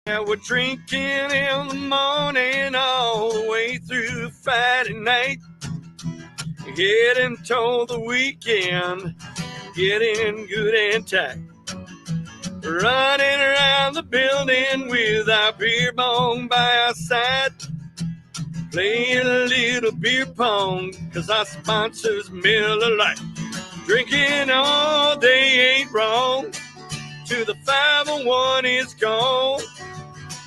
Yeah, we're drinking in the morning all the way through Friday night. Heading toward the weekend, getting good and tight. Running around the building with our beer bong by our side. Playing a little beer pong, cause our sponsor's Miller Lite. Drinking all day ain't wrong, till the 501 is gone.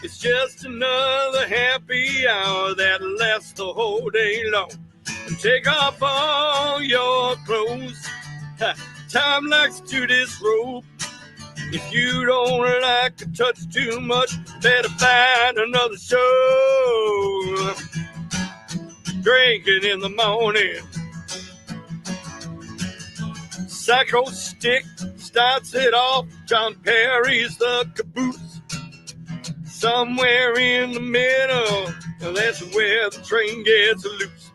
It's just another happy hour that lasts the whole day long. And take off all your clothes, time likes to disrobe. If you don't like to touch too much, better find another show. Drinking in the morning. Psycho Stick starts it off. John Perry's the caboose. Somewhere in the middle, that's where the train gets loose.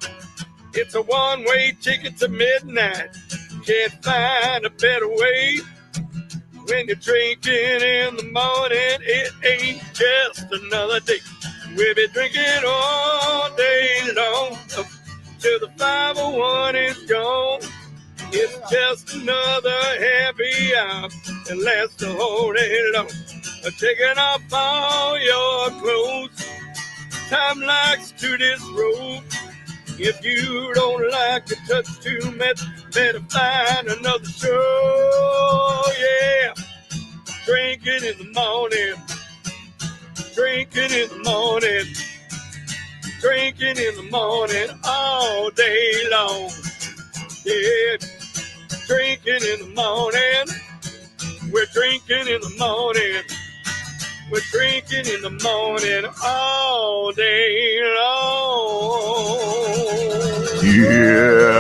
It's a one-way ticket to midnight. Can't find a better way. When you're drinking in the morning, it ain't just another day. We'll be drinking all day long till the 501 is gone. It's just another happy hour that lasts the whole day long. Taking off all your clothes, time likes to disrobe. If you don't like to touch too much, better find another show. Yeah, drinking in the morning, drinking in the morning, drinking in the morning all day long. Yeah, drinking in the morning, we're drinking in the morning. We're drinking in the morning all day long. Yeah.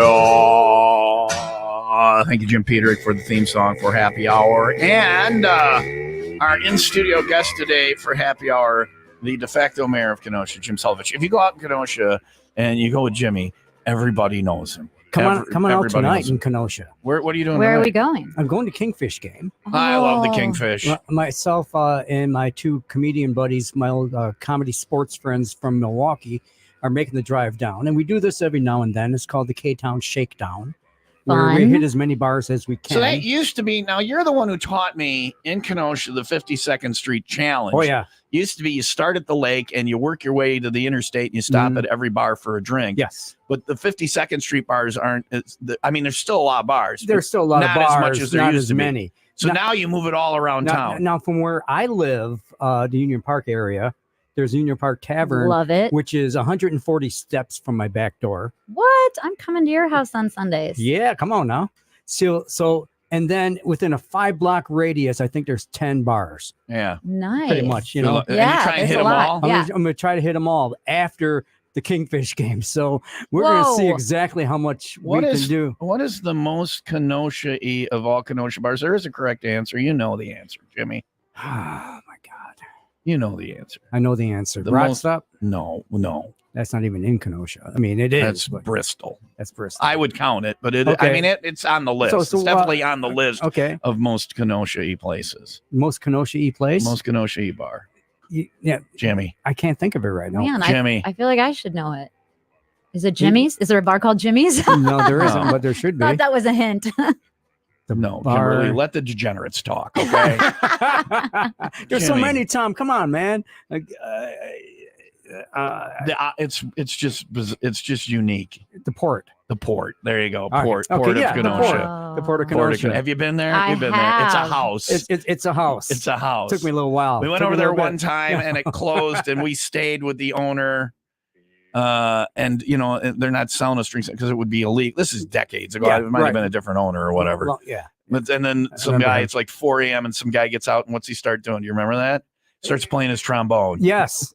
Thank you, Jim Peterick, for the theme song for Happy Hour. And our in-studio guest today for Happy Hour, the de facto mayor of Kenosha, Jim Selovich. If you go out in Kenosha and you go with Jimmy, everybody knows him. Come on out tonight in Kenosha. What are you doing Where tonight? are we going? I'm going to Kingfish game. I love the Kingfish. Myself and my two comedian buddies, my old comedy sports friends from Milwaukee, are making the drive down. And we do this every now and then. It's called the K-Town Shakedown, where we hit as many bars as we can. So that used to be, now you're the one who taught me in Kenosha the 52nd Street Challenge. Oh, yeah. Used to be you start at the lake and you work your way to the interstate and you stop at every bar for a drink. Yes. But the 52nd Street bars aren't, I mean, there's still a lot of bars. There's still a lot of bars, not as much as there not used as to be. many. So now you move it all around town. Now, from where I live, the Union Park area, there's Union Park Tavern. Love it. Which is 140 steps from my back door. What? I'm coming to your house on Sundays. Yeah, come on now. So, and then within a 5-block radius, I think there's 10 bars. Yeah. Nice. Pretty much, you know. And you try and hit them all? I'm going to try to hit them all after the Kingfish game. So we're going to see exactly how much we can do. What is the most Kenosha-y of all Kenosha bars? There is a correct answer. You know the answer, Jimmy. Oh, my God. You know the answer. I know the answer. The Rock most- Stop? No. That's not even in Kenosha. I mean, it is. That's Bristol. That's Bristol. I would count it, but Okay. I mean, it's on the list. So, it's definitely on the list okay. of most Kenosha-y places. Most Kenosha-y place? Most Kenosha-y bar. Yeah. Jimmy. I can't think of it right now. Man, Jimmy. I feel like I should know it. Is it Jimmy's? Is there a bar called Jimmy's? No, there isn't, but there should be. Thought that was a hint. No, bar. Kimberly, let the degenerates talk, okay? There's so Jimmy. many, Tom. Come on, man. It's just unique. The port. The port. There you go. right. Port. Okay, Port yeah, of the Kenosha. The Port of Port of Kenosha. Have you been there? I You've been there. It's a have. house. It's a house. It's a house. Took me a little while. We went Took over me a there little one bit. time and it closed and we stayed with the owner. And you know, they're not selling us drinks because it would be illegal. This is decades ago. Yeah, It might have been a different owner or whatever. Well, yeah. But and then some guy, it's like 4 a.m. and some guy gets out and what's he start doing? Do you remember that? Starts playing his trombone. Yes.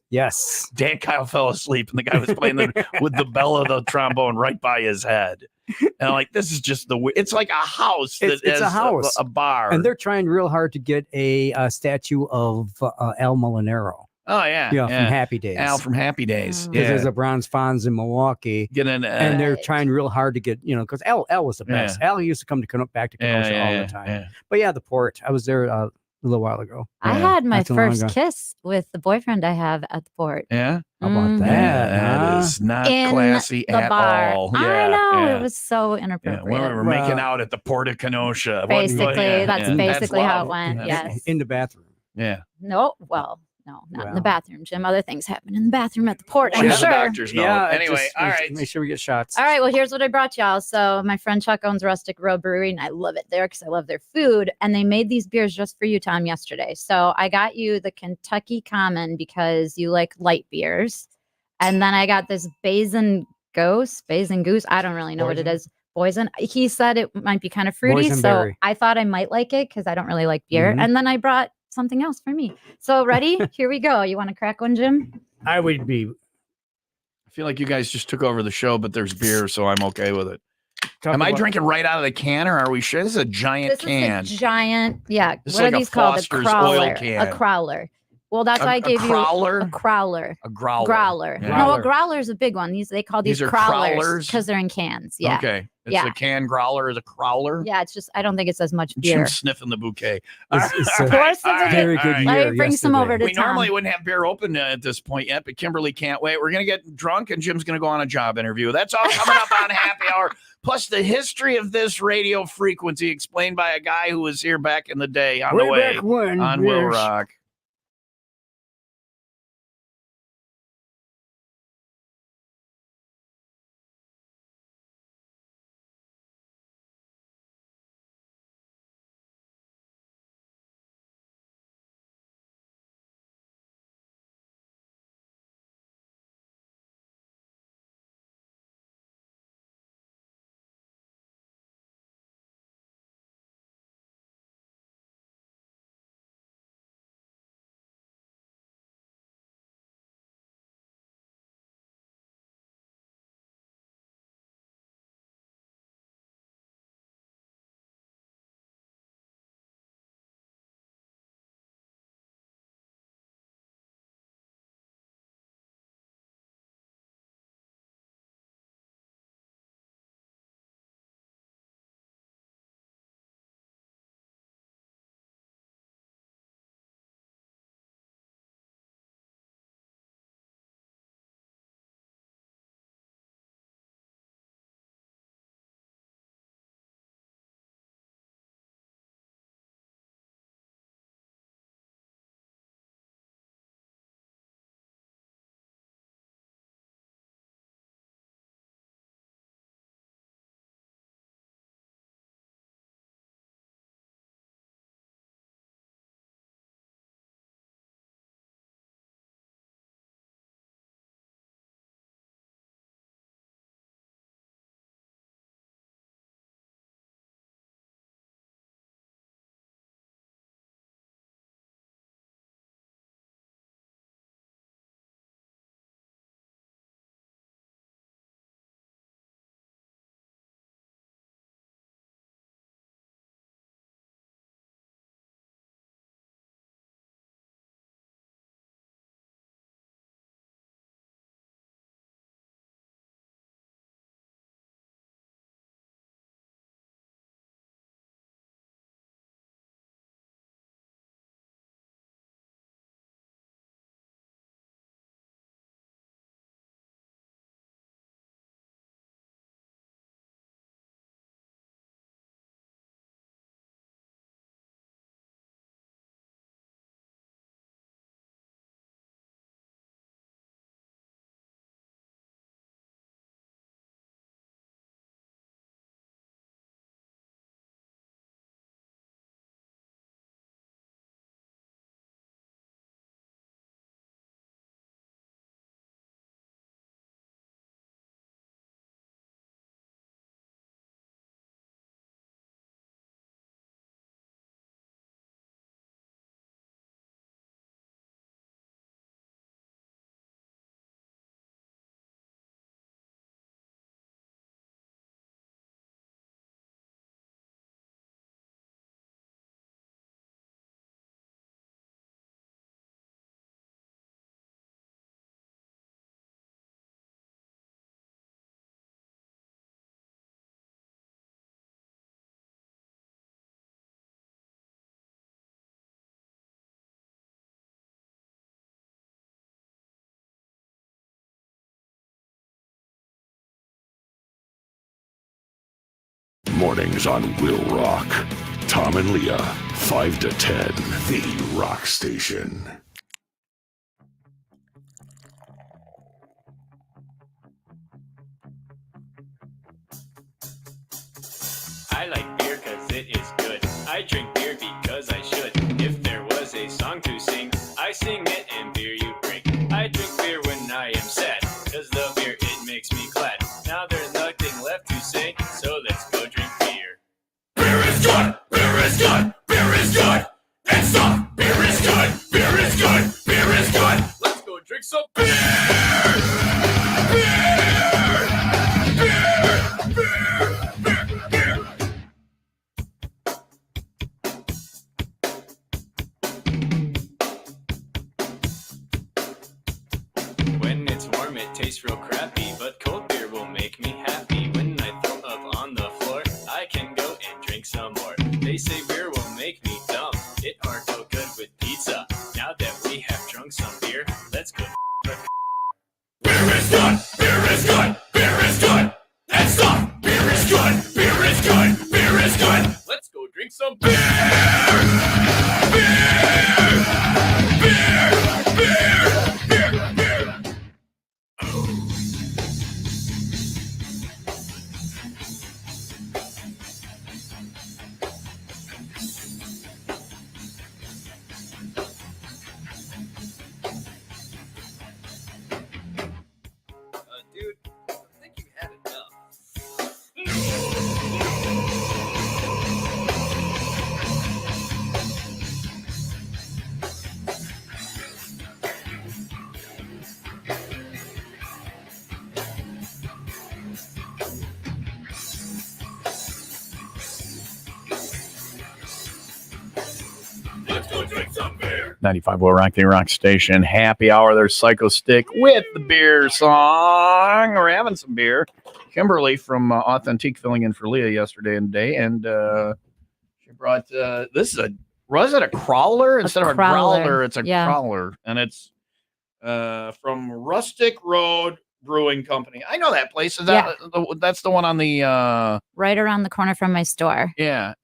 Dan Kyle fell asleep and the guy was playing with the bell of the trombone right by his head. And I'm like, this is just it's like a house. It's a house. A bar. And they're trying real hard to get a statue of Al Molinaro. Oh, yeah. From Happy Days. Al from Happy Days. Because there's a bronze Fonz in Milwaukee. And they're trying real hard to get, because Al was the best. Al used to come back to Kenosha all the time. Yeah. But yeah, the port. I was there a little while ago. I Yeah, had my not too long first ago. kiss with the boyfriend I have at the port. Yeah. How about Mhm. that? That huh? is not In classy the at bar. all. I know. yeah. It was so Yeah, inappropriate. when we were making Well- out at the Port of Kenosha. Basically, that's basically how love. it went. Yeah. Yes. In the bathroom. Yeah. No, well, no, not in the Well. bathroom, Jim. Other things happen in the bathroom at the port, She I'm has a sure. doctor's note. Yeah. Anyway, just all make- right. Make sure we get shots. All right, well, here's what I brought y'all. So my friend Chuck owns Rustic Road Brewery, and I love it there because I love their food. And they made these beers just for you, Tom, yesterday. So I got you the Kentucky Common because you like light beers. And then I got this Basin Goose. I don't really know what it Poison? is. Poison. He said it might be kind of fruity. So Boysenberry. I thought I might like it because I don't really like beer. Mhm. And then I brought something else for me. So ready? Here we go. You want to crack one, Jim? I would be. I feel like you guys just took over the show, but there's beer, so I'm okay with it. talk Am I about- drinking right out of the can, or are we sure? This is a giant This can. is a giant, yeah. This is What like are a these called? A Foster's crawler. oil can. A crawler. Well, that's why I gave you crawler? a crawler. A growler. Growler. Yeah. No, Growler. a growler is a big one. They call these These are crawlers crawlers? because they're in cans. Yeah. Okay. It's Yeah. a can growler is a crawler. Yeah, it's just I don't think it's as much beer. Jim's sniffing the bouquet. It's All a right, Pour some all right, very all good right. year. Let me bring some yesterday. over to We Tom. normally wouldn't have beer open at this point yet, but Kimberly can't wait. We're going to get drunk, and Jim's going to go on a job interview. That's all coming up on Happy Hour. Plus, the history of this radio frequency explained by a guy who was here back in the day on the Way way back when, on Will yes. Rock. mornings on WIIL Rock. Tom and Leah, 5 to 10, the Rock Station. I like beer because it is good. I drink beer because I should. If there was a song to sing, I sing it and beer you bring. I drink beer when I am sad, because the beer, it makes me glad. Now there's nothing left to say, so let's go drink beer. Beer is good! Beer is good! Beer is good! And stop! Beer is good! Beer is good! Beer is good! Let's go drink some beer! When it's warm, it tastes real crappy, but cold beer will make me happy. When I throw up on the floor, I can go and drink some more. They say beer will make me dumb. It are go good with pizza. Now that we have drunk some beer, let's go. Beer is good! Beer is good! Beer is good! And stop! Beer is good! Beer is good! Beer is good! Let's go drink some beer. Dude, I think you had enough. Let's go drink some beer! 95 Will Rock, the Rock Station. Happy hour. There's Psycho Stick with the beer song. We're having some beer. Kimberly from Authentique filling in for Leah yesterday and today. And she brought, this is was it a crawler? Instead of a growler, it's a crawler. And it's from Rustic Road Brewing Company. I know that place. Is that that's the one on the Right around the corner from my store yeah.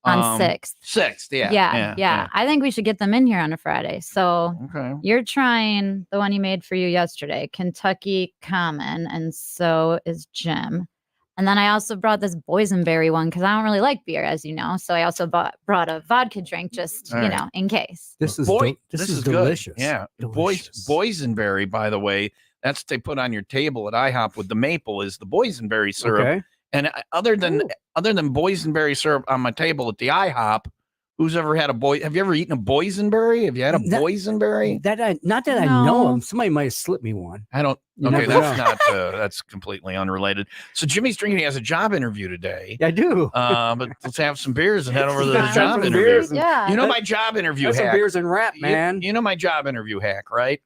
on 6th. 6th, Yeah. I think we should get them in here on a Friday. So Okay. you're trying the one he made for you yesterday, Kentucky Common, and so is Jim. And then I also brought this boysenberry one because I don't really like beer, as you know. So I also brought a vodka drink just, All right. in case. This is This is delicious. Good. Yeah. Delicious. Boysenberry, by the way, that's what they put on your table at IHOP with the maple is the boysenberry syrup. Okay. And other than boysenberry syrup on my table at the IHOP, who's ever had have you ever eaten a boysenberry? Have you had a boysenberry? Not that I know of. Somebody might have slipped me one. I don't. You Okay, never that's not. That's completely unrelated. So Jimmy's drinking. He has a job interview today. I do. But let's have some beers and head over to the Have job some interview. beers and- Yeah. You know my job interview Have some hack. beers and rap, man. You know my job interview hack, right?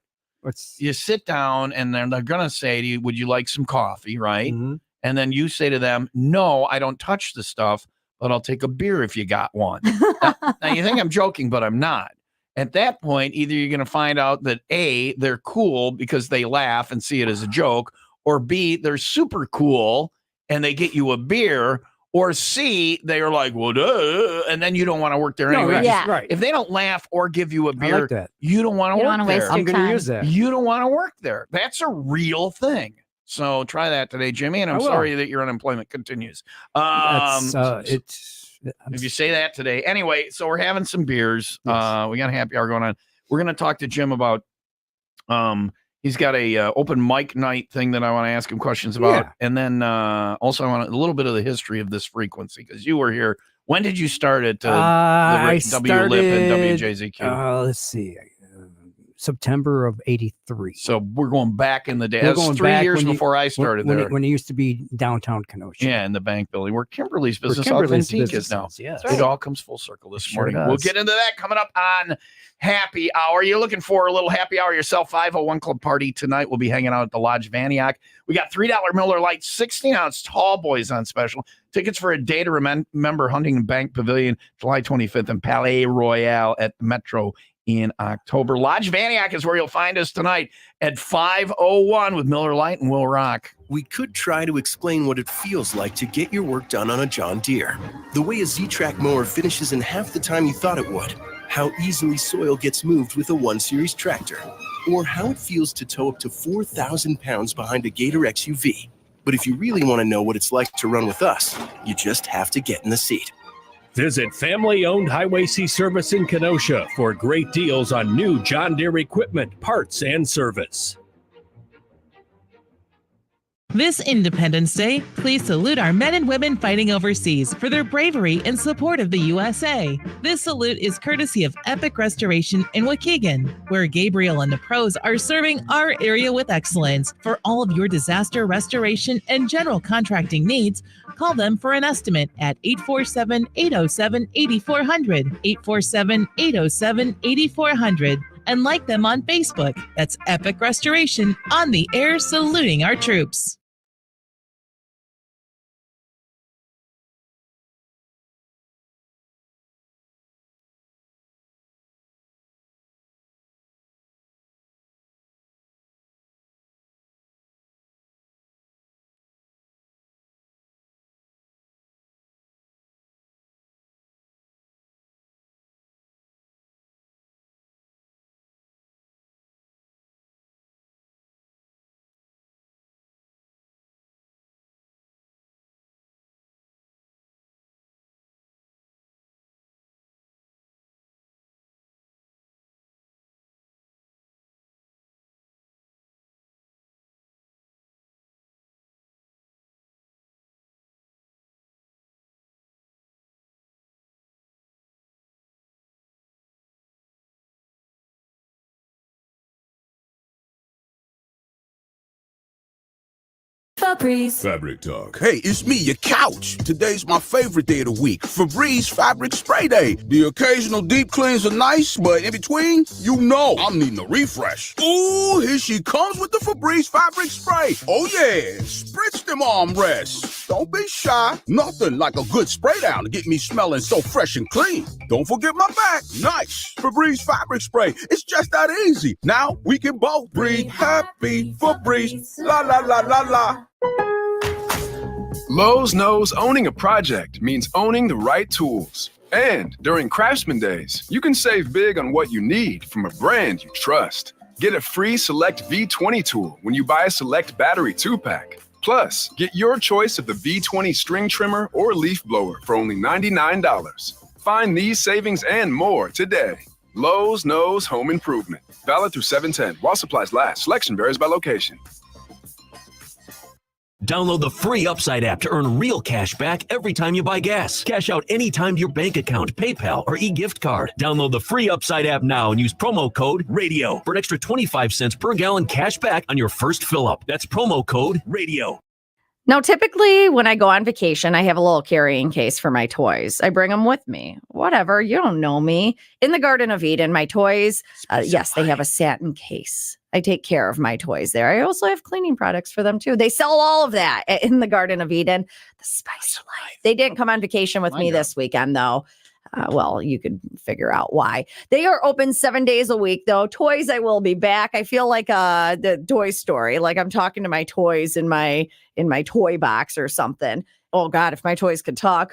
You sit down and then they're gonna say to you, "Would you like some coffee?" Right? Mm-hmm. And then you say to them, "No, I don't touch the stuff, but I'll take a beer if you got one." Now you think I'm joking, but I'm not. At that point, either you're going to find out that A, they're cool because they laugh and see it as a joke, or B, they're super cool and they get you a beer, or C, they are like, well, duh, and then you don't want to work there anyway. Right, Yeah. right. If they don't laugh or give you a I beer, like that. you don't want to You don't work wanna there. waste I'm your going to time. use that. You don't want to work there. That's a real thing. So try that today, Jimmy. And I'm I will. sorry that your unemployment continues. That's, If you say that today. Anyway, so we're having some beers. Yes. We got a happy hour going on. We're going to talk to Jim about he's got a open mic night thing that I want to ask him questions about. Yeah. And then also I want a little bit of the history of this frequency because you were here. When did you start at I WLIP and WJZQ? Let's see. September of '83. So we're going back in the day. We're That's going 3 back years when you- before I started when there. it used to be downtown Kenosha. Yeah, in the bank building where Kimberly's Where business Kimberly's Authentique business is now. Yes. It all comes full circle this Sure morning. does. We'll get into that coming up on Happy Hour. You're looking for a little happy hour yourself, 501 Club Party tonight. We'll be hanging out at the Lodge Vaniac. We got $3 Miller Lite 16-ounce tall boys on special. Tickets for a day to remember Huntington Bank Pavilion, July 25th, and Palais Royale at Metro in October. Lodge Vaniac is where you'll find us tonight at 5:01 with Miller Lite and Will Rock. We could try to explain what it feels like to get your work done on a John Deere. The way a Z-Track mower finishes in half the time you thought it would. How easily soil gets moved with a 1 Series tractor. Or how it feels to tow up to 4,000 pounds behind a Gator XUV. But if you really want to know what it's like to run with us, you just have to get in the seat. Visit family-owned Highway C Service in Kenosha for great deals on new John Deere equipment, parts, and service. This Independence Day, please salute our men and women fighting overseas for their bravery and support of the USA. This salute is courtesy of Epic Restoration in Waukegan, where Gabriel and the pros are serving our area with excellence. For all of your disaster restoration and general contracting needs, call them for an estimate at 847-807-8400, 847-807-8400, and like them on Facebook. That's Epic Restoration on the air saluting our troops. Febreze. Fabric Talk. Hey, it's me, your couch. Today's my favorite day of the week. Febreze Fabric Spray Day. The occasional deep cleans are nice, but in between, you know I'm needing a refresh. Ooh, here she comes with the Febreze Fabric Spray. Oh yeah, spritz them armrests. Don't be shy. Nothing like a good spray down to get me smelling so fresh and clean. Don't forget my back. Nice. Febreze Fabric Spray. It's just that easy. Now we can both breathe happy. Febreze. La la la la la. Lowe's knows owning a project means owning the right tools. And during Craftsman Days, you can save big on what you need from a brand you trust. Get a free Select V20 tool when you buy a Select Battery 2-pack. Plus, get your choice of the V20 string trimmer or leaf blower for only $99. Find these savings and more today. Lowe's knows home improvement. Valid through 7/10 while supplies last. Selection varies by location. Download the free Upside app to earn real cash back every time you buy gas. Cash out anytime to your bank account, PayPal, or e-gift card. Download the free Upside app now and use promo code RADIO for an extra 25 cents per gallon cash back on your first fill-up. That's promo code RADIO. Now, typically when I go on vacation, I have a little carrying case for my toys. I bring them with me. Whatever, you don't know me. In the Garden of Eden, my toys, yes, they have a satin case. I take care of my toys there. I also have cleaning products for them too. They sell all of that in the Garden of Eden. The Spice of Life. They didn't come on vacation with me this weekend though. Well, you could figure out why. They are open 7 days a week, though. Toys, I will be back. I feel like the Toy Story, like I'm talking to my toys in my toy box or something. Oh, God, if my toys could talk.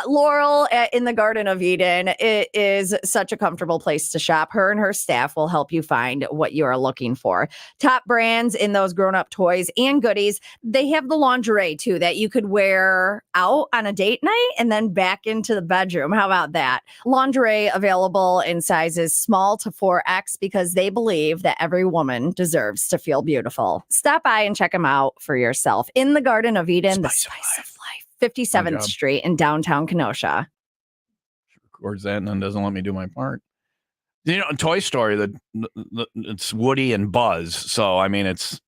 Laurel in the Garden of Eden. It is such a comfortable place to shop. Her and her staff will help you find what you are looking for. Top brands in those grown-up toys and goodies. They have the lingerie, too, that you could wear out on a date night and then back into the bedroom. How about that? Lingerie available in sizes small to 4X because they believe that every woman deserves to feel beautiful. Stop by and check them out for yourself. In the Garden of Eden, the Spice of Life, 57th Street in downtown Kenosha. Records that and then doesn't let me do my part. You know, Toy Story, it's Woody and Buzz. So, I mean, it's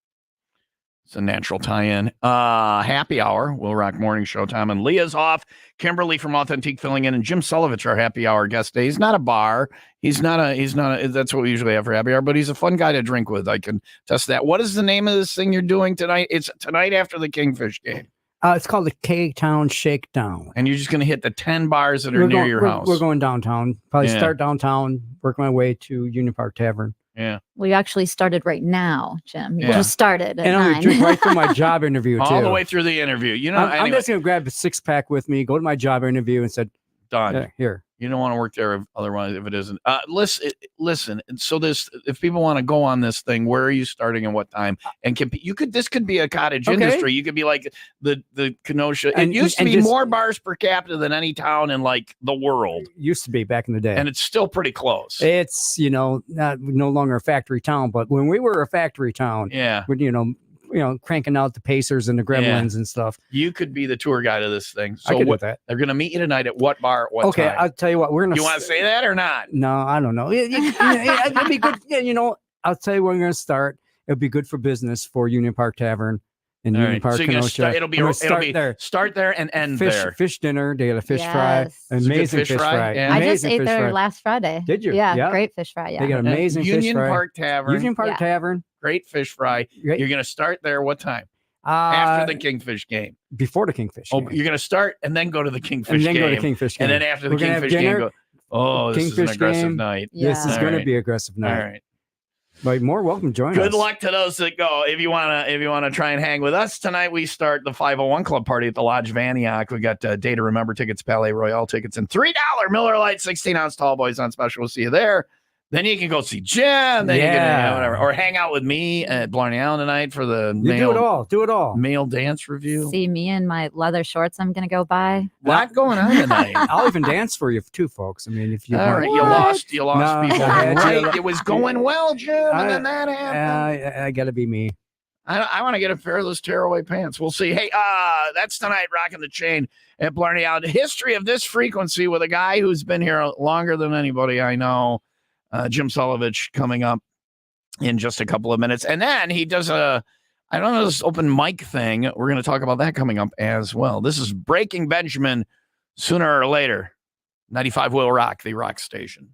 a natural tie-in. Happy Hour, Will Rock Morning Show time. And Leah's off. Kimberly from Authentique filling in. And Jim Selovich, our Happy Hour guest today. He's not a bar. He's not a, that's what we usually have for Happy Hour, but he's a fun guy to drink with. I can test that. What is the name of this thing you're doing tonight? It's tonight after the Kingfish game. It's called the K-Town Shakedown. And you're just going to hit the 10 bars that are near your house. We're going downtown. Probably Yeah. start downtown, work my way to Union Park Tavern. Yeah. We actually started right now, Jim. You Yeah. just started at And I'm 9. going to drink right through my job interview, too. All the way through the interview. You know, I'm anyway, just going to grab a 6-pack with me, go to my job interview, and said, done. Here. You don't want to work there otherwise if it isn't. Listen. So if people want to go on this thing, where are you starting and what time? And this could be a cottage industry. You could be like the Kenosha. It used to be more bars per capita than any town in like the world. Used to be back in the day. And it's still pretty close. It's, no longer a factory town, but when we were a factory town, with, cranking out the Pacers and the Gremlins and stuff. You could be the tour guide of this thing. So I could do that. They're going to meet you tonight at what bar at what time? I'll tell you what. You want to say that or not? No, I don't know. It'd be good. I'll tell you where we're going to start. It'll be good for business for Union Park Tavern in Union Park, Kenosha. Start there and end there. Fish dinner. They got a fish fry. Amazing fish fry. Yeah. I just ate there last Friday. Did you? Yeah, great fish fry. Yeah. They got amazing fish fry. Union Park Tavern. Great fish fry. You're going to start there what time? After the Kingfish game. Before the Kingfish game. You're going to start and then go to the Kingfish game. And then go to the Kingfish game. And then after the Kingfish game, go, this is an aggressive night. This is going to be an aggressive night. All right. But more welcome, join us. Good luck to those that go. If you wanna try and hang with us tonight, we start the 501 Club party at the Lodge Vaniac. We got Day to Remember tickets, Palais Royale tickets, and $3 Miller Lite 16-ounce tall boys on special. We'll see you there. Then you can go see Jim. Then you can whatever, or hang out with me at Blarney Allen tonight for the do it all. Male dance review. See me in my leather shorts. I'm gonna go buy. Lot going on tonight. I'll even dance for you too, folks. I mean, if you all right, you lost people. Right, it was going well, Jim, and then that happened. I gotta be me. I want to get a pair of those tearaway pants. We'll see. Hey, that's tonight, Rocking the Chain at Blarney Allen. History of this frequency with a guy who's been here longer than anybody I know. Jim Selovich coming up in just a couple of minutes. And then he does this open mic thing. We're going to talk about that coming up as well. This is Breaking Benjamin sooner or later. 95 WIIL Rock, the rock station.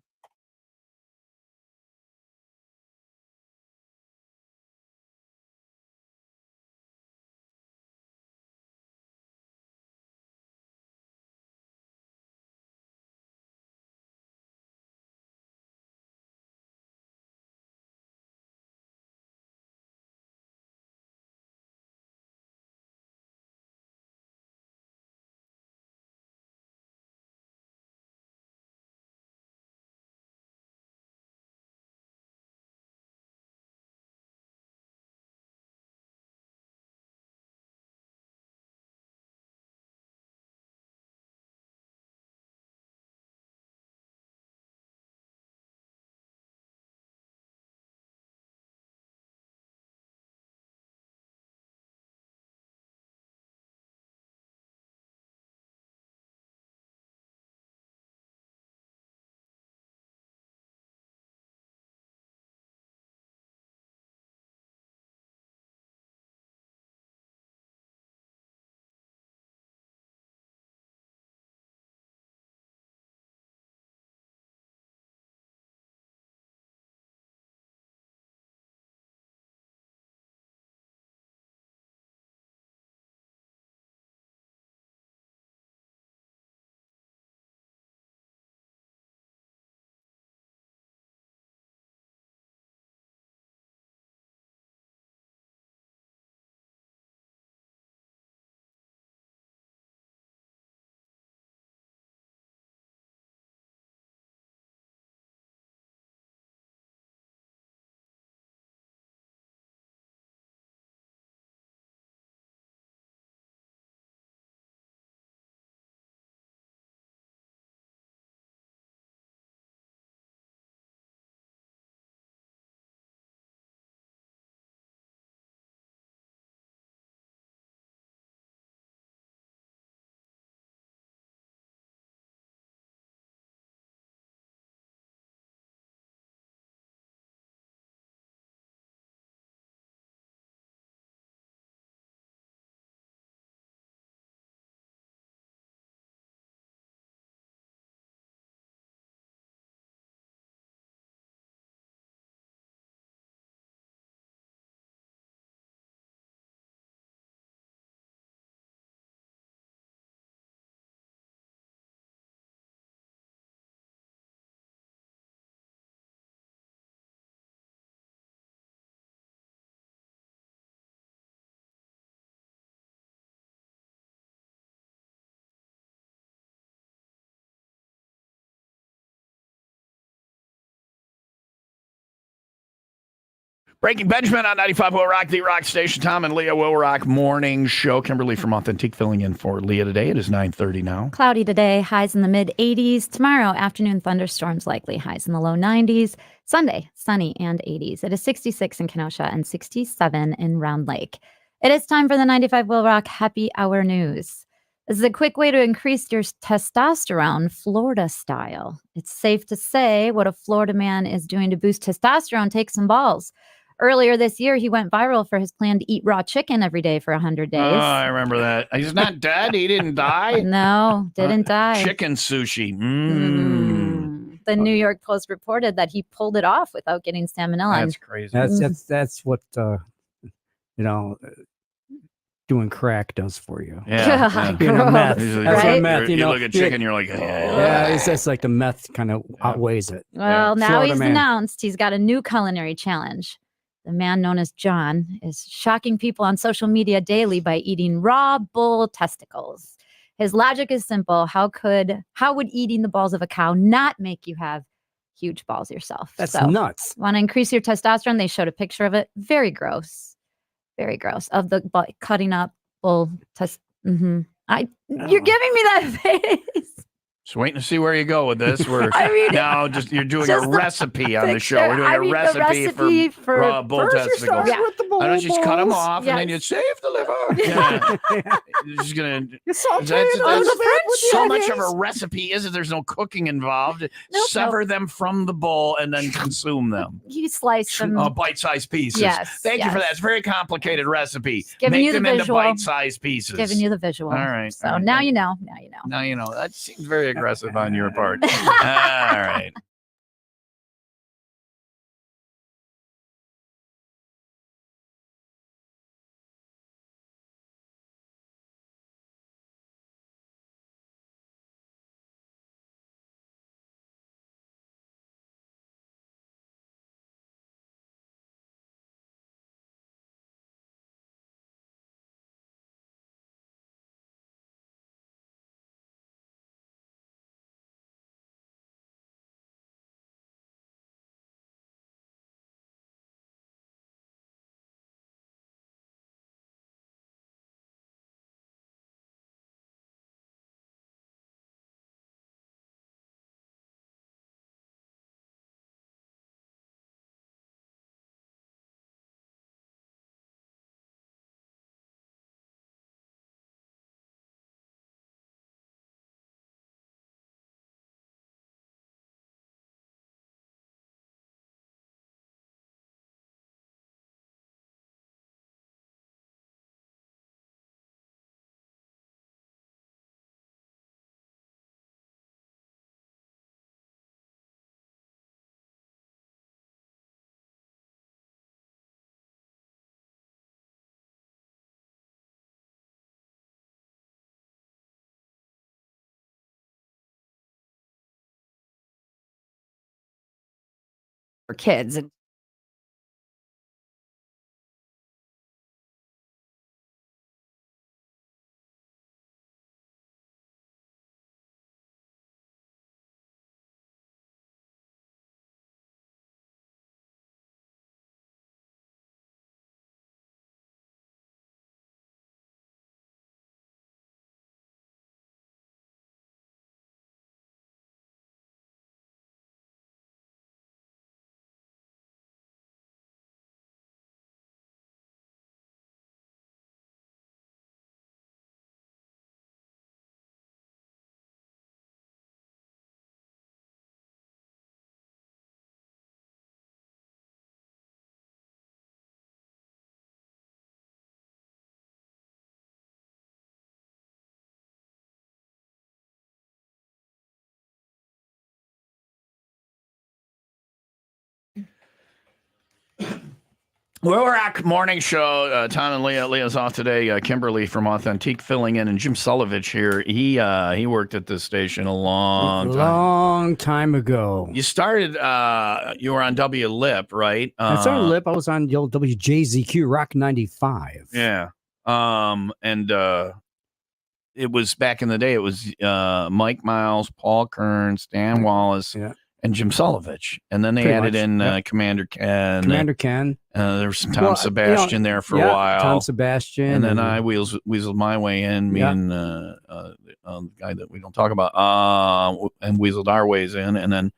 Breaking Benjamin on 95 Will Rock, the Rock Station. Tom and Leah Will Rock Morning Show. Kimberly from Authentique filling in for Leah today. It is 9:30 now. Cloudy today, highs in the mid 80s. Tomorrow, afternoon thunderstorms likely, highs in the low 90s. Sunday, sunny and 80s. It is 66 in Kenosha and 67 in Round Lake. It is time for the 95 Will Rock Happy Hour News. This is a quick way to increase your testosterone, Florida style. It's safe to say what a Florida man is doing to boost testosterone takes some balls. Earlier this year, he went viral for his plan to eat raw chicken every day for 100 days. Oh, I remember that. He's not dead. He didn't die. No, didn't die. Chicken sushi. The New York Post reported that he pulled it off without getting salmonella. That's crazy. That's what doing crack does for you. Yeah. Being a meth. That's what meth. You look at chicken, you're like, yeah, it's just like the meth kind of outweighs it. Well, now Florida he's man. announced he's got a new culinary challenge. The man known as John is shocking people on social media daily by eating raw bull testicles. His logic is simple. How would eating the balls of a cow not make you have huge balls yourself? That's nuts. Want to increase your testosterone? They showed a picture of it. Very gross. Very gross. Of the cutting up bull test. You're giving me that face. Just waiting to see where you go with this. We're now you're doing a recipe on the show. We're doing a recipe for raw bull testicles. Yeah. With the bull I don't just cut them balls. off and then you save the liver. Yeah. You're just gonna. That's So much of a recipe is that there's no cooking involved. Sever them from the bowl and then consume them. You slice them. Bite-sized pieces. Yes. Thank you for that. It's a very complicated recipe. Giving Make you them the into visual. bite-sized pieces. Giving you the visual. All right. So now you know. Now you know. That seems very aggressive on your part. All right. For kids. And Will Rock Morning Show. Tom and Leah. Leah's off today. Kimberly from Authentique filling in, and Jim Selovich here. He worked at this station a long time ago. You started. You were on WLIP, right? I started LIP. I was on the old WJZQ Rock 95. Yeah. And it was back in the day. It was Mike Miles, Paul Kern, Stan Wallace, and Jim Selovich, and then they Pretty added much, in yep. Commander Ken. Commander Ken. There was some Tom Sebastian there for a while. Tom Sebastian, and then I weaseled my way in. Me and the guy that we don't talk about, and weaseled our ways in, and then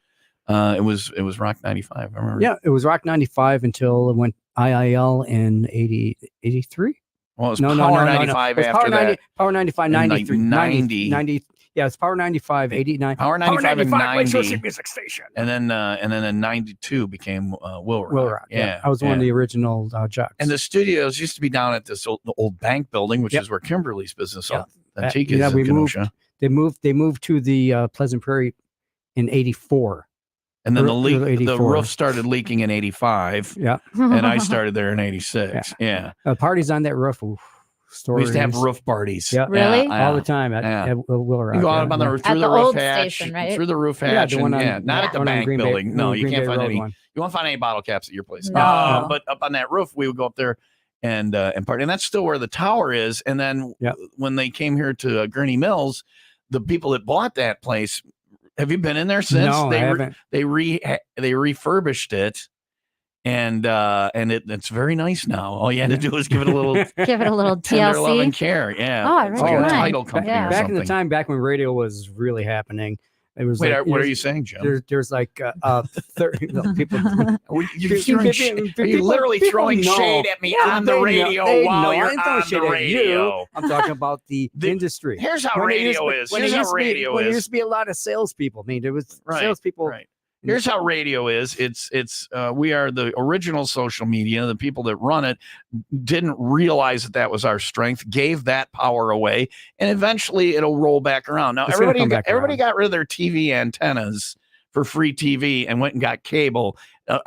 it was Rock 95. I remember. Yeah, it was Rock 95 until it went IIL in 83. Well, it was Power 95 after that. Power 95, 93, 90. Yeah, it's Power 95, 89. Power 95 and 90. Music station. And then in 92 became WIIL Rock. WIIL Rock. Yeah. I was one of the original jocks. And the studios used to be down at this old bank building, which is where Kimberly's business Antique is. Yeah, we moved. They moved to the Pleasant Prairie in 84. And then the roof started leaking in 85. Yeah. And I started there in 86. Yeah. Parties on that roof. Oof. We used to have roof parties. Yeah. Really? All the time at WIIL Rock. You go out on the roof, through the roof hatch. Station, right? Through the roof hatch. The one not at the bank building. No, you can't find any. You won't find any bottle caps at your place. No. But up on that roof, we would go up there and party. And that's still where the tower is. And then when they came here to Gurney Mills, the people that bought that place, have you been in there since? No, I haven't. They refurbished it. And it's very nice now. All you had to do was give it a little tender love and TLC. care. Yeah. Oh, I like a remember title company or back something. in the time, back when radio was really happening, it was. Wait, like, what are you saying, Jim? There's like 30 people. Are you literally throwing shade at me on the radio while you're on the radio? I'm talking about the industry. Here's how radio is. Here's how radio is. There used to be a lot of salespeople. I mean, there was salespeople. Right. Here's how radio is. It's we are the original social media. The people that run it didn't realize that was our strength, gave that power away, and eventually it'll roll back around. Now everybody got rid of their TV antennas for free TV and went and got cable.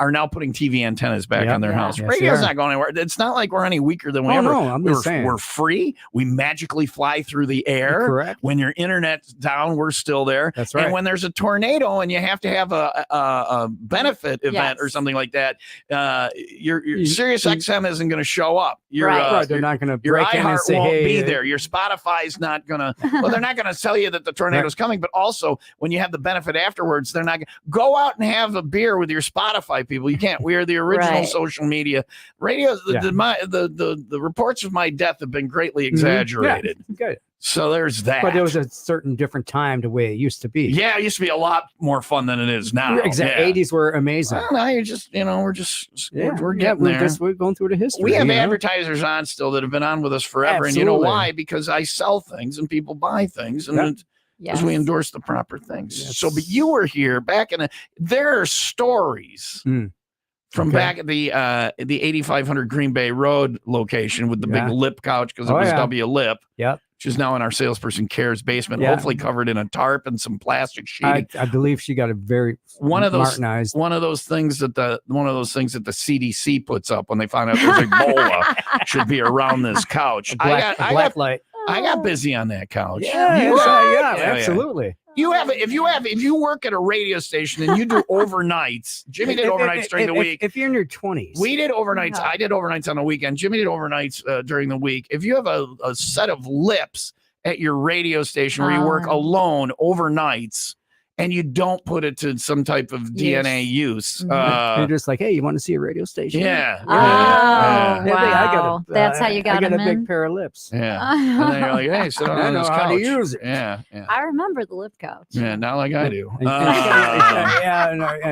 Are now putting TV antennas back on their house. Yes, Radio's not going anywhere. It's not like we're any weaker than we ever. No, I'm just saying. We're free. We magically fly through the air. Correct. When your internet's down, we're still there. That's right. And when there's a tornado and you have to have a benefit event or something like that, your Sirius XM isn't going to show up. They're not going to your break in and iHeart say, won't hey, be there. Your Spotify's not going to. Well, they're not going to tell you that the tornado's coming. But also, when you have the benefit afterwards, they're not. Go out and have a beer with your Spotify people. You can't. We are the original social media. Radio. The reports of my death have been greatly exaggerated. Yeah, good. So there's that. But there was a certain different time the way it used to be. Yeah, it used to be a lot more fun than it is now. Exactly. 80s were amazing. Well, now you're just, we're getting there. We're going through the history. We have advertisers on still that have been on with us forever. Absolutely. And you know why? Because I sell things and people buy things. And because we endorse the proper things. Yes. So, but you were here back in there are stories from back at the 8500 Green Bay Road location with the big lip couch because it was W Lip. Yep. Which is now in our salesperson Care's basement, hopefully covered in a tarp and some plastic sheeting. I believe she got a very one of those things that the CDC puts up when they find out there's Ebola should be around this couch. Black light. I got busy on that couch. Absolutely. If you work at a radio station and you do overnights, Jimmy did overnights during the week. If you're in your 20s, we did overnights. I did overnights on the weekend. Jimmy did overnights during the week. If you have a set of lips at your radio station where you work alone overnights and you don't put it to some type of DNA use, you're just like, hey, you want to see a radio station? Yeah. Wow. That's how you got a him in? big pair of lips. Yeah. And then you're like, hey, sit on this couch. How to use it. Yeah. I remember the lip couch. Yeah, not like I do.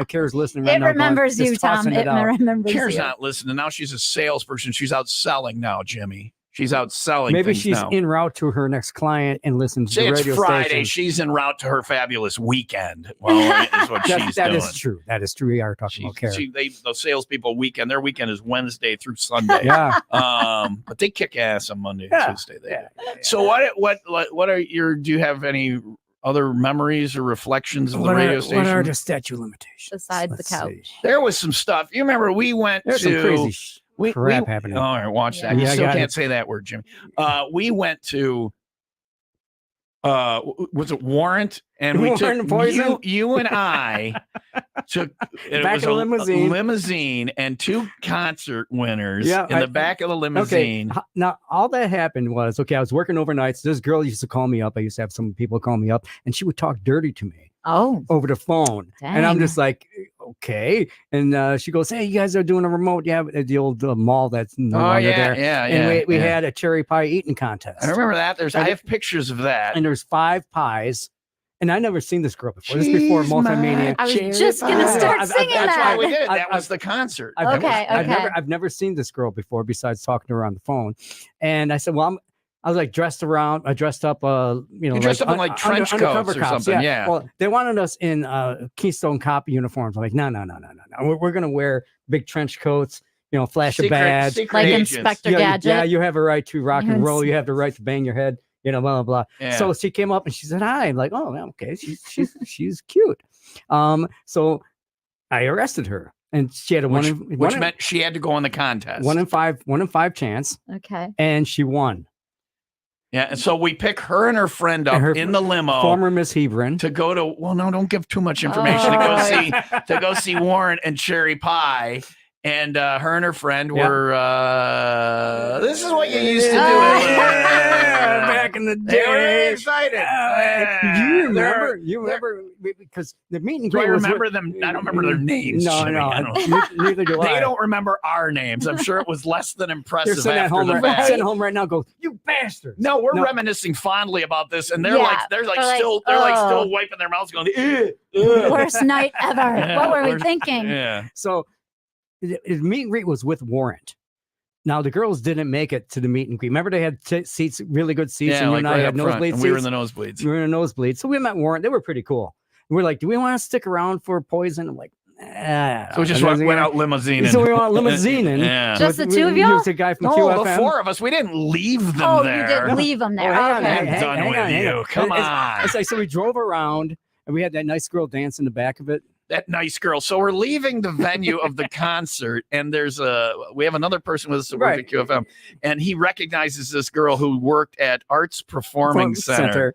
Kara's listening right it now. Remembers you, Tom. It remembers you. Kara's not listening. Now she's a salesperson. She's out selling now, Jimmy. She's out selling. Maybe things she's now. en route to her next client and listens to the radio it's Friday. station. She's en route to her fabulous weekend. Well, is what she's doing. That is true. That is true. We are talking about Kara. The salespeople weekend. Their weekend is Wednesday through Sunday. Yeah. But they kick ass on Monday and Tuesday. So what are your? Do you have any other memories or reflections of the radio station? What are the statute of limitations? Besides the couch. See. There was some stuff. You remember we went There's to some crazy crap happening. All right, watch that. You still can't say that word, Jimmy. We went to was it Warrant? And we took you and I took back of a limousine and two concert winners in the back of the limousine. Okay. Now all that happened was I was working overnights. This girl used to call me up. I used to have some people call me up, and she would talk dirty to me. over the phone. And I'm Dang. just like, okay. And she goes, hey, you guys are doing a remote. Yeah, at the old mall that's no longer there. And we had a cherry pie eating contest. I remember that. I have pictures of that. And there's 5 pies. And I never seen this girl before. This is before Multimania. I was just gonna start singing That's that. why we did it. That was the concert. I've never seen this girl before besides talking to her on the phone. And I said, well, I was like dressed up, You dressed up in like trench coats or something. Yeah. Well, they wanted us in Keystone Cop uniforms. I'm like, no. We're going to wear big trench coats, flash a badge. Like Inspector Gadget. Yeah, you have a right to rock and roll. You have the right to bang your head. Blah, blah, blah. Yeah. So she came up and she said, hi. I'm like, oh, okay. She's cute. So I arrested her and she had which meant she had to go in the contest. 1 in 5 chance. Okay. And she won. Yeah. And so we pick her and her friend up in the limo. Former Miss Hebron. To go to, well, no, don't give too much information. To go see Warren and Cherry Pie. And her and her friend were, this is what you used to do. Back in the day. They were really excited. You remember, because the meet and Do I greet was remember them? I don't remember their names. No, Jimmy. no. I don't. Neither do I. They don't remember our names. I'm sure it was less than They're impressive sitting at after home, the fact. sitting home right now go, you bastards. No, we're reminiscing fondly about this, and they're Yeah, they're still wiping their mouths, going, Worst night ever. Yeah, What were we thinking? Yeah. So the meet and greet was with Warrant. Now the girls didn't make it to the meet and greet. Remember they had seats, really good seats, and you and I had nosebleed seats. We were in the nosebleeds. We were in the nosebleeds. So we met Warrant. They were pretty cool. And we're like, do we want to stick around for Poison? I'm like, So we just went out limousining. So we went limousining. Yeah. Just the two of y'all? The guy from No, QFM. the 4 of us. We didn't leave them there. You didn't leave them there. Hang on, Okay. I'm done with you. Come on. It's like, so we drove around, and we had that nice girl dance in the back of it. That nice girl. So we're leaving the venue of the concert, and we have another person with us that worked at QFM, and he recognizes this girl who worked at Arts Performing Center.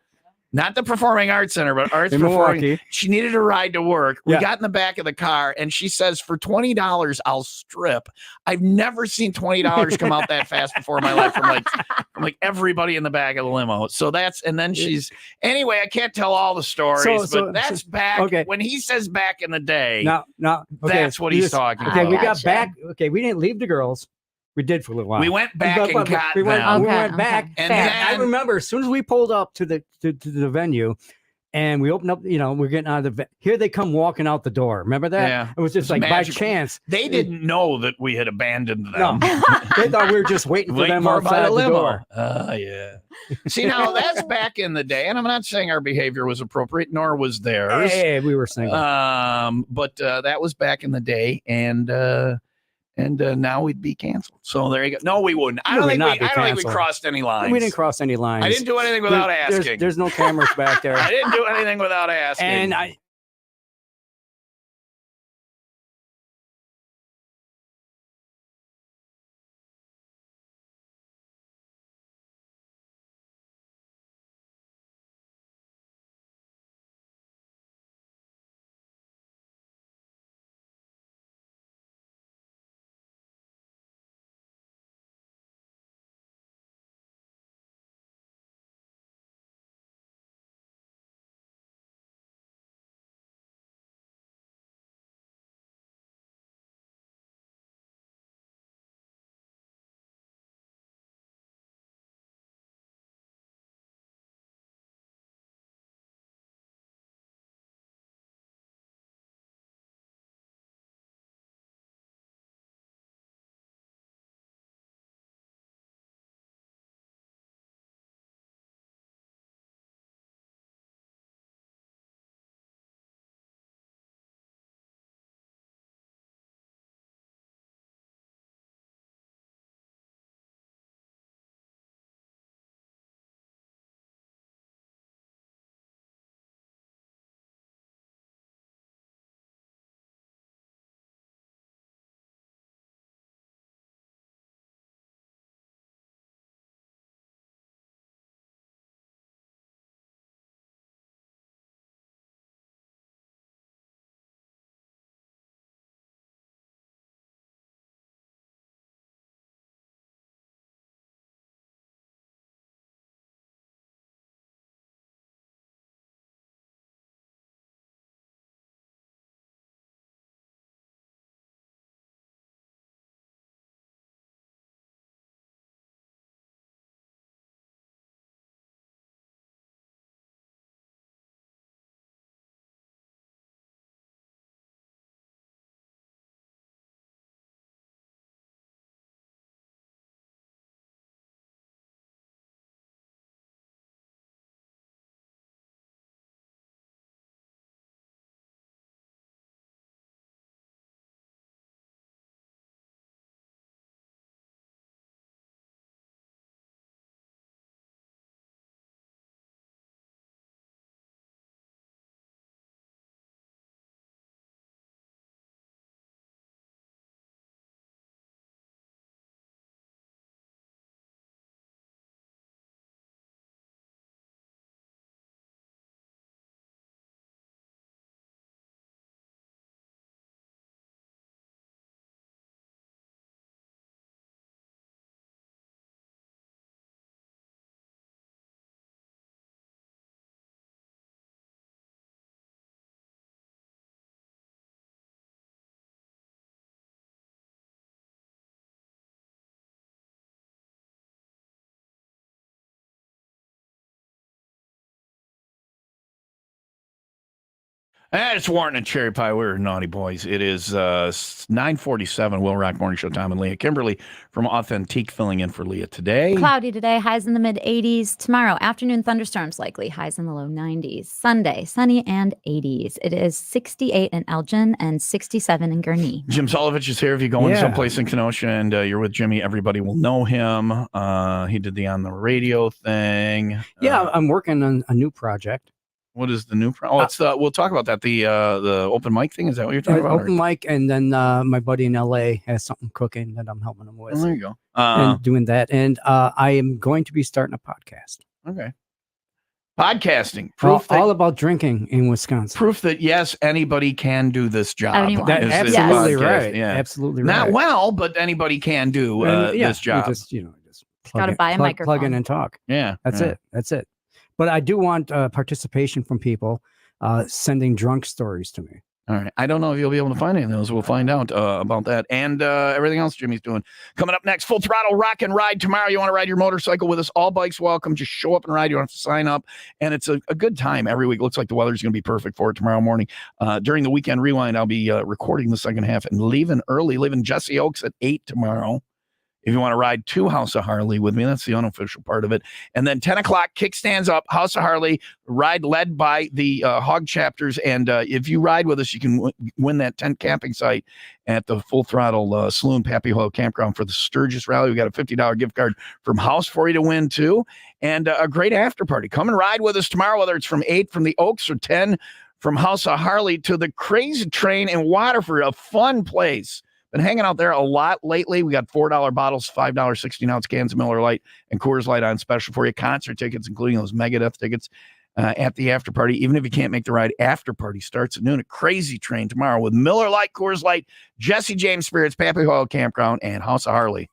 Not the Performing Arts Center, but Arts Performing. Milwaukee. She needed a ride to work. We Yeah. got in the back of the car, and she says, for $20, I'll strip. I've never seen $20 come out that fast before in my life from everybody in the back of the limo. So anyway, I can't tell all the stories, but that's back. Okay. When he says back in the day, No. Okay, that's what he's talking Okay, about. we got Gotcha. back. Okay, we didn't leave the girls. We did for a little while. We went back and got we went, them. we went Okay, back. okay. And And then- I remember as soon as we pulled up to the venue, and we opened up, we're getting out of the here they come walking out the door. Remember that? Yeah. It was just It was like magical. by chance. They didn't know that we had abandoned them. No, they thought we were just waiting for them by outside the limo. door. Yeah. See, now that's back in the day, and I'm not saying our behavior was appropriate, nor was theirs. Hey, we were single. But that was back in the day, and now we'd be canceled. So there you go. No, we wouldn't. I don't think we canceled. crossed any lines. We didn't cross any lines. I didn't do anything without There's- asking. There's no cameras back there. I didn't do anything without asking. And And it's Warren and Cherry Pie. We're naughty boys. It is 9:47. Will Rock Morning Show. Tom and Leah. Kimberly from Authentique filling in for Leah today. Cloudy today, highs in the mid 80s. Tomorrow, afternoon thunderstorms likely, highs in the low 90s. Sunday, sunny and 80s. It is 68 in Elgin and 67 in Gurnee. Jim Selovich is here. If you go into someplace in Kenosha and you're with Jimmy, everybody will know him. He did the on the radio thing. Yeah, I'm working on a new project. What is the new? It's the. We'll talk about that. The open mic thing. Is that what you're talking about? Open mic, and then my buddy in LA has something cooking that I'm helping him with. Oh, there you go. And doing that, and I am going to be starting a podcast. Okay. Podcasting. All about drinking in Wisconsin. Proof that yes, anybody can do this job. Absolutely right. Yeah, absolutely right. Not well, but anybody can do this job. Just gotta buy a microphone. Plug in and talk. Yeah, that's it. That's it. But I do want participation from people sending drunk stories to me. All right. I don't know if you'll be able to find any of those. We'll find out about that and everything else Jimmy's doing. Coming up next, Full Throttle Rock and Ride tomorrow. You want to ride your motorcycle with us? All bikes welcome. Just show up and ride. You don't have to sign up. And it's a good time every week. Looks like the weather's going to be perfect for it tomorrow morning. During the weekend rewind, I'll be recording the second half and leaving Jesse Oaks at 8 tomorrow. If you want to ride to House of Harley with me, that's the unofficial part of it. And then 10 o'clock, kickstands up, House of Harley, ride led by the Hog chapters. And if you ride with us, you can win that tent camping site at the Full Throttle Saloon Pappy Hoyle Campground for the Sturgis Rally. We got a $50 gift card from House for you to win, too. And a great after party. Come and ride with us tomorrow, whether it's from 8 from the Oaks or 10 from House of Harley to the Crazy Train in Waterford, a fun place. Been hanging out there a lot lately. We got $4 bottles, $5 16-ounce cans of Miller Lite and Coors Light on special for you. Concert tickets, including those Megadeth tickets at the after party. Even if you can't make the ride, after party starts at noon. A Crazy Train tomorrow with Miller Lite, Coors Light, Jesse James Spirits, Pappy Hoyle Campground, and House of Harley.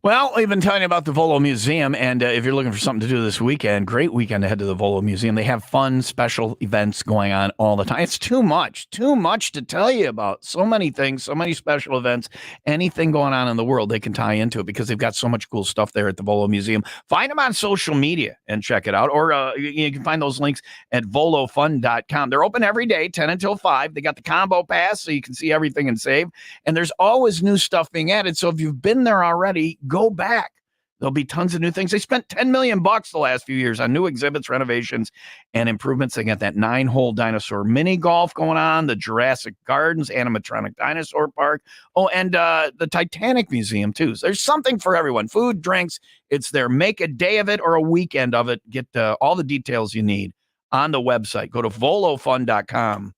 Well, we've been telling you about the Volo Museum, and if you're looking for something to do this weekend, great weekend to head to the Volo Museum. They have fun, special events going on all the time. It's too much to tell you about. So many things, so many special events, anything going on in the world, they can tie into it because they've got so much cool stuff there at the Volo Museum. Find them on social media and check it out, or you can find those links at volofun.com. They're open every day, 10 until 5. They got the combo pass, so you can see everything and save, and there's always new stuff being added, so if you've been there already, go back. There'll be tons of new things. They spent $10 million the last few years on new exhibits, renovations, and improvements. They got that 9-hole dinosaur mini golf going on, the Jurassic Gardens animatronic dinosaur park. Oh, and the Titanic Museum too. So there's something for everyone. Food, drinks. It's there. Make a day of it or a weekend of it. Get all the details you need on the website. Go to volofun.com.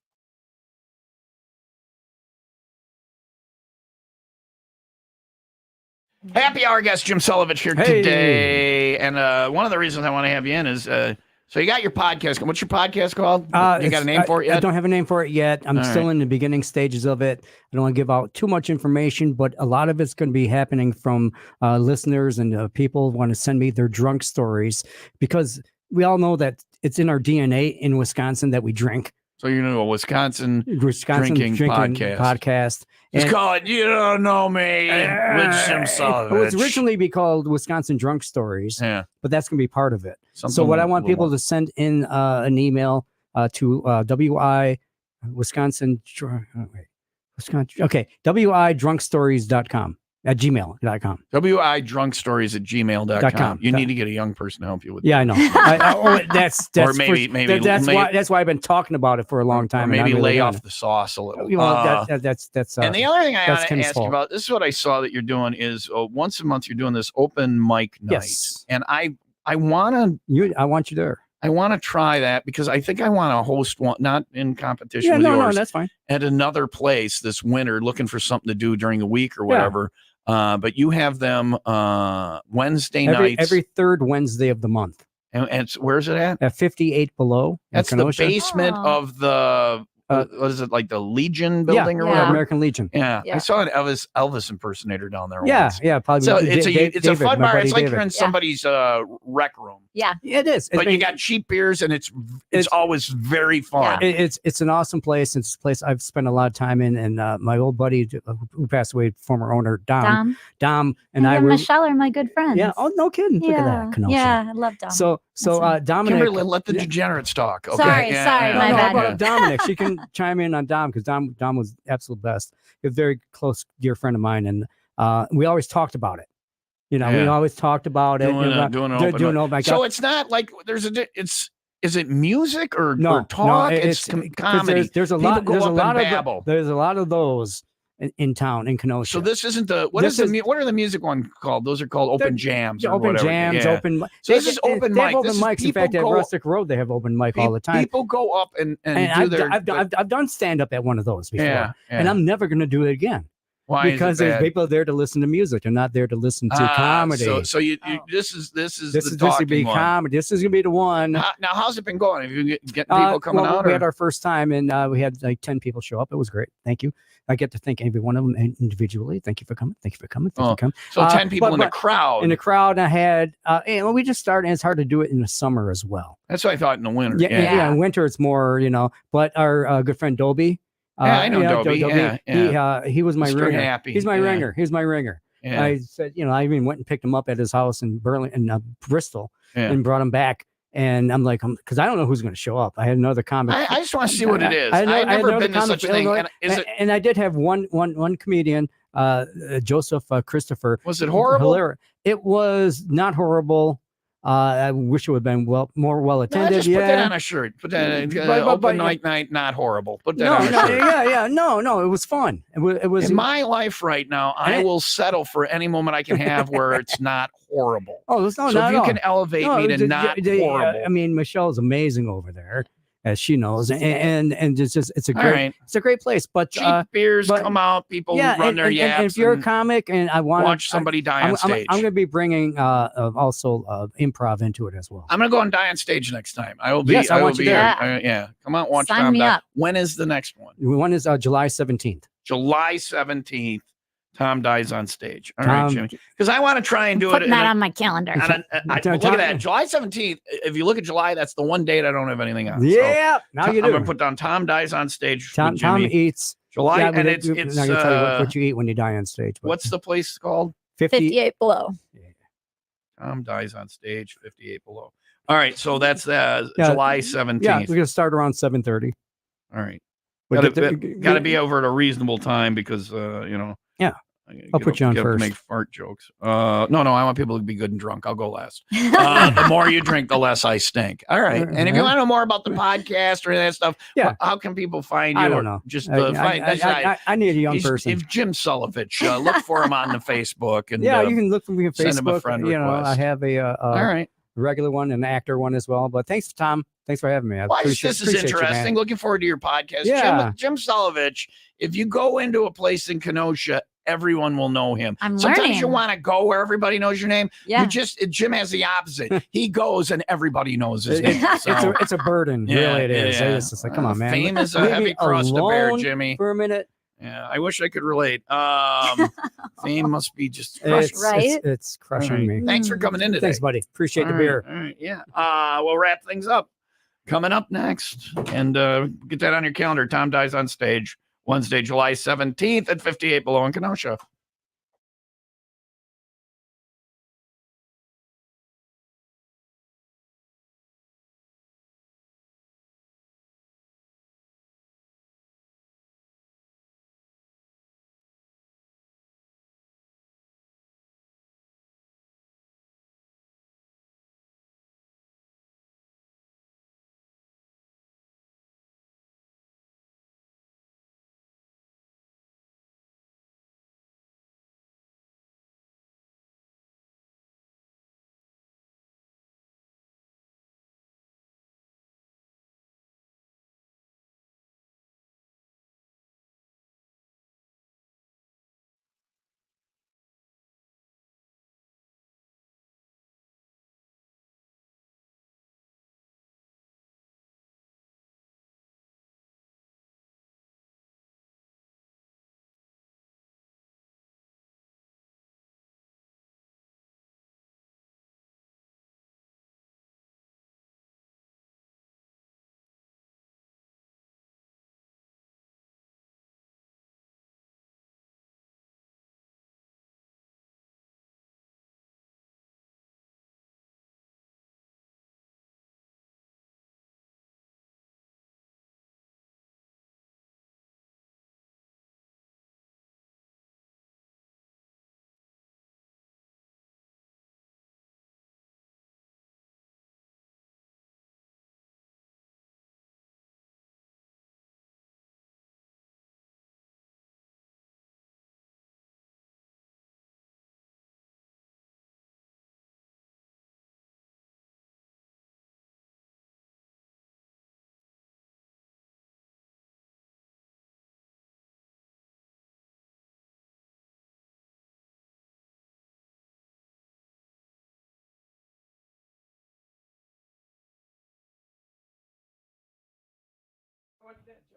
Happy hour guest Jim Selovich here today, and one of the reasons I want to have you in is so you got your podcast. What's your podcast called? You got a name for it yet? I don't have a name for it yet. I'm still in the beginning stages of it. I don't want to give out too much information, but a lot of it's going to be happening from listeners and people want to send me their drunk stories, because we all know that it's in our DNA in Wisconsin that we drink. So you're going to do a Wisconsin drinking podcast. Just call it, You Don't Know Me, with Jim Selovich. It was originally be called Wisconsin Drunk Stories, but that's going to be part of it. Something so what I want people to send in an email to WIDrunkstories.com. At gmail.com. WIDrunkstories@gmail.com. You need to get a young person to help you with that. Yeah, I know. That's or maybe that's why I've been talking about it for a long time. Or maybe lay off the sauce a little. That's and the other thing I want to ask you about, this is what I saw that you're doing is once a month you're doing this open mic night. Yes. And I want you there. I want to try that because I think I want to host one, not in competition with yours. No, that's fine. At another place this winter, looking for something to do during the week or whatever. But you have them Wednesday nights. Every third Wednesday of the month. And it's, where's it at? At 58 Below. That's the basement of the, what is it, like the Legion building or whatever? American Legion. Yeah. I saw an Elvis impersonator down there once. Yeah, probably. So it's a fun bar. It's like David. you're in somebody's rec room. Yeah, it is. But you got cheap beers, and it's always very fun. It's an awesome place. It's a place I've spent a lot of time in, and my old buddy who passed away, former owner Dom, and Michelle are my good friends. Yeah. Oh, no kidding. Look at that. Kenosha. Yeah, I love Dom. So Dominic, Kimberly, let the degenerates talk. Okay? Sorry, my bad. About Dominic, she can chime in on Dom because Dom was absolute best. He's a very close, dear friend of mine, and we always talked about it. We always talked about it. Doing open. So it's not like is it music or talk? No, it's comedy. There's a lot of those in town in Kenosha. So this isn't what are the music one called? Those are called open jams. Open jams. So this is open mic. Open mics. In fact, at Rustic Road, they have open mic all the time. People go up and do their. I've done stand up at one of those before, and I'm never going to do it again. Why? Because there's people there to listen to music. They're not there to listen to comedy. So this is gonna be comedy. This is gonna be the one. Now, how's it been going? Have you get people coming out? We had our first time, and we had like 10 people show up. It was great. Thank you. I get to thank every one of them individually. Thank you for coming. Thank you for coming. Thank you for coming. So 10 people in the crowd. In the crowd, I had. We just started. And it's hard to do it in the summer as well. That's what I thought in the winter. Yeah. In winter, it's more. But our good friend Dobie. I know Dobie. He was my ringer. Happy. He's my ringer. He's my ringer. Yeah. I said, I even went and picked him up at his house in Bristol, and brought him back. And I'm like, because I don't know who's going to show up. I had another comic. I just want to see what it is. I've never been to such a thing. And I did have one comedian, Joseph Christopher. Was it horrible? Hilarious. It was not horrible. I wish it would have been more well attended. Just put that on a shirt. Put that open night, not horrible. Put that on a shirt. No, it was fun. It was in my life right now. I will settle for any moment I can have where it's not horrible. So if you can elevate me to not horrible. I mean, Michelle's amazing over there, as she knows, and it's a great place. But cheap beers come out, people run their yaps. And if you're a comic, and I want to watch somebody die on stage, I'm going to be bringing also improv into it as well. I'm going to go and die on stage next time. I will be. Yes, I want you there. Yeah, come on, watch. Sign me up. When is the next one? One is July 17th. July 17th. Tom dies on stage. All right, Tom- Jimmy. Because I want to try and do Putting it. that on my calendar. Look at that. July 17th. If you look at July, that's the one date I don't have anything on. Yeah, now you do. I'm going to put down Tom dies on stage. Tom with Jimmy. eats. July, Yeah, and it's now I'm gonna tell you what you eat when you die on stage. But what's the place called? 58 below. Tom dies on stage, 58 below. All right, so that's Yeah, July 17th. Yeah, we're gonna start around 7:30. All right. We'll Got get to be over at a reasonable time because you know. Yeah. I'll put you on get up first. to make fart jokes. No, I want people to be good and drunk. I'll go last. The more you drink, the less I stink. All right. And if you want to know more about the podcast or any of that stuff, Yeah. how can people find you? I don't know. Just I need a young person. If Jim Selovich, look for him on the Facebook. And Yeah, you can look for me on Facebook. send him a friend you know, I request. have a All right. regular one and an actor one as well. But thanks, Tom. Thanks for having me. Well, this is appreciate you, interesting. man. Looking forward to your podcast. Yeah. Jim Selovich, if you go into a place in Kenosha, everyone will know him. I'm Sometimes learning. you want to go where everybody knows your name. Yeah. Jim has the opposite. He goes and everybody knows his It- name. So, it's a burden, Yeah, really. It is. yeah. It's just like, come on, man. Fame is a Leave heavy me cross to bear, alone Jimmy. For a minute, Yeah, I wish I could relate. Fame must be just it's, Right? it's crushing All right. me. Thanks for coming in today. Thanks, buddy. Appreciate the All beer. right, all right, yeah. We'll wrap things up. Coming up next, and get that on your calendar. Tom dies on stage Wednesday, July 17th at 58 Below in Kenosha.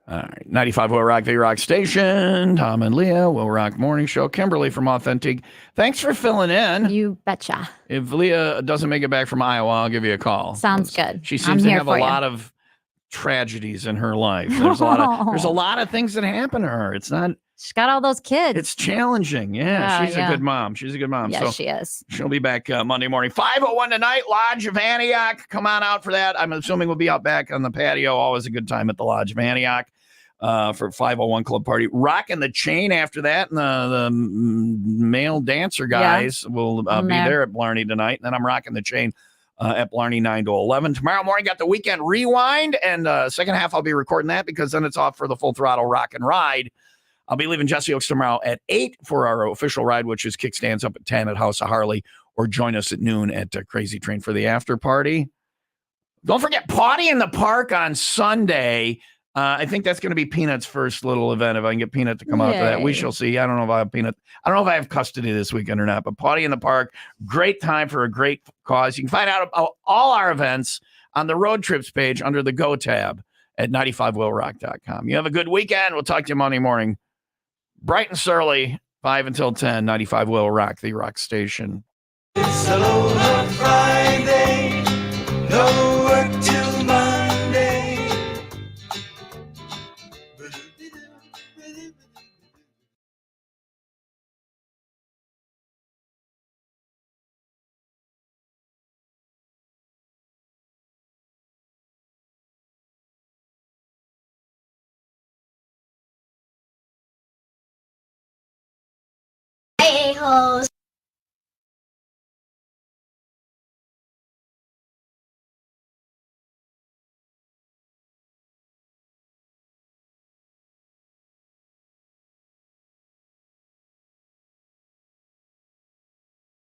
All right. 95 Will Rock, the Rock Station. Tom and Leah, Will Rock Morning Show. Kimberly from Authentic. Thanks for filling in. You betcha. If Leah doesn't make it back from Iowa, I'll give you a call. Sounds good. She I'm seems to here have a for you. lot of tragedies in her life. There's a lot of things that happen to her. It's not. She's got all those kids. It's challenging. Yeah, she's a good mom. She's a good mom. Yes, so she is. she'll be back Monday morning. 5:01 tonight, Lodge of Antioch. Come on out for that. I'm assuming we'll be out back on the patio. Always a good time at the Lodge of Antioch for 501 Club Party. Rocking the Chain after that. And the male dancer guys will be there at Blarney tonight. And then I'm Rocking the Chain at Blarney 9 to 11. Tomorrow morning, got the Weekend Rewind. And second half, I'll be recording that because then it's off for the Full Throttle Rock and Ride. I'll be leaving Jesse Oaks tomorrow at 8 for our official ride, which is kickstands up at 10 at House of Harley, or join us at noon at Crazy Train for the after party. Don't forget Potty in the Park on Sunday. I think that's going to be Peanut's first little event. If I can get Peanut to come out to that, we shall see. I don't know if I have Peanut. I don't know if I have custody this weekend or not, but Potty in the Park, great time for a great cause. You can find out about all our events on the road trips page under the Go tab at 95willrock.com. You have a good weekend. We'll talk to you Monday morning. Bright and surly 5 until 10, 95 WIIL Rock, the rock station. Solo Friday, no work till Monday. A-holes.